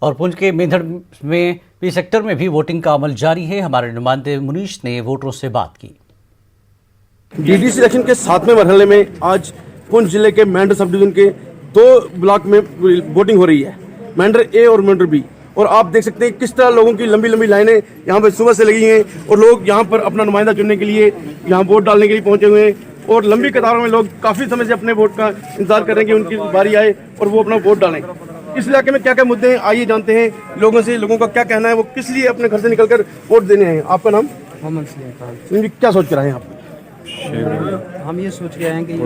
और पुंछ के मेंढर में पी सेक्टर में भी वोटिंग का अमल जारी है। हमारे नुमाइंदे मुनीश ने वोटरों से बात की। डीडीसी इलेक्शन के 7वें मरहले में आज पुंछ जिले के मेंढर सब डिवीजन के 2 ब्लॉक में वोटिंग हो रही है, मेंढर ए और मेंढर बी। और आप देख सकते हैं किस तरह लोगों की लंबी लंबी लाइनें यहाँ पर सुबह से लगी हैं और लोग यहाँ पर अपना नुमाइंदा चुनने के लिए, यहाँ वोट डालने के लिए पहुंचे हुए हैं। और लंबी कतारों में लोग काफ़ी समय से अपने वोट का इंतजार कर रहे हैं कि उनकी बारी आए और वो अपना वोट डालें। इस इलाके में क्या क्या मुद्दे हैं, आइए जानते हैं लोगों से, लोगों का क्या कहना है, वो किस लिए अपने घर से निकलकर वोट देने हैं। आपका नाम? मोहम्मद सलीम। क्या सोच कर आए हैं आप? हम ये सोच के आए हैं कि ये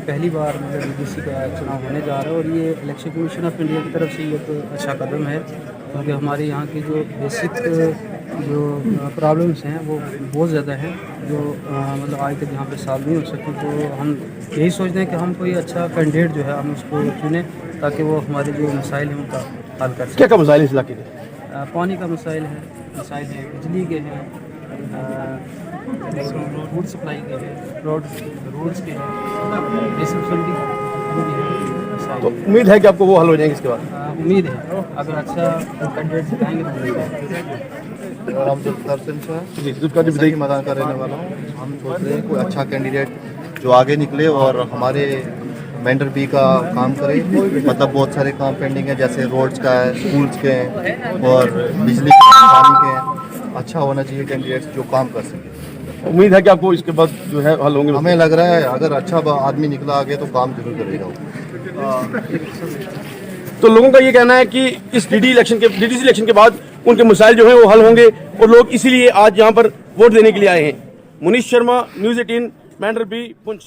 पहली बार डीडीसी का चुनाव होने जा रहा है और ये इलेक्शन कमीशन ऑफ इंडिया की तरफ से ये तो अच्छा कदम है, क्योंकि हमारे यहाँ की जो बेसिक जो प्रॉब्लम्स हैं वो बहुत ज़्यादा हैं, जो मतलब आज तक यहाँ पे सॉल्व नहीं हो सकी। तो हम यही सोचते हैं कि हम कोई अच्छा कैंडिडेट जो है हम उसको चुनें ताकि वो हमारे जो मसाइल हैं उनका हल कर सकें। क्या क्या मसाइल है इस इलाके के? पानी का मसाइल है, बिजली के हैं, फूड सप्लाई के हैं, रोड्स के हैं, ये सब तो उम्मीद है कि आपको वो हल हो जाएंगे इसके बाद? उम्मीद है अगर अच्छा कैंडिडेट जिताएंगे तो। और हम जो दर्शन से हैं मैदान का रहने वाला हूँ। हम सोच रहे हैं कोई अच्छा कैंडिडेट जो आगे निकले और हमारे मेंढर बी का काम करे। मतलब बहुत सारे काम पेंडिंग है, जैसे रोड्स का है, स्कूल्स के हैं और बिजली पानी के हैं। अच्छा होना चाहिए कैंडिडेट जो काम कर सके। उम्मीद है कि आपको इसके बाद जो है हल होंगे? हमें लग रहा है अगर अच्छा आदमी निकला आगे तो काम जरूर करेगा वो। तो लोगों का ये कहना है कि इस डीडीसी इलेक्शन के बाद उनके मसाइल जो हैं वो हल होंगे और लोग इसीलिए आज यहाँ पर वोट देने के लिए आए हैं। Munish Sharma, news 18, Mendhar B, Poonch.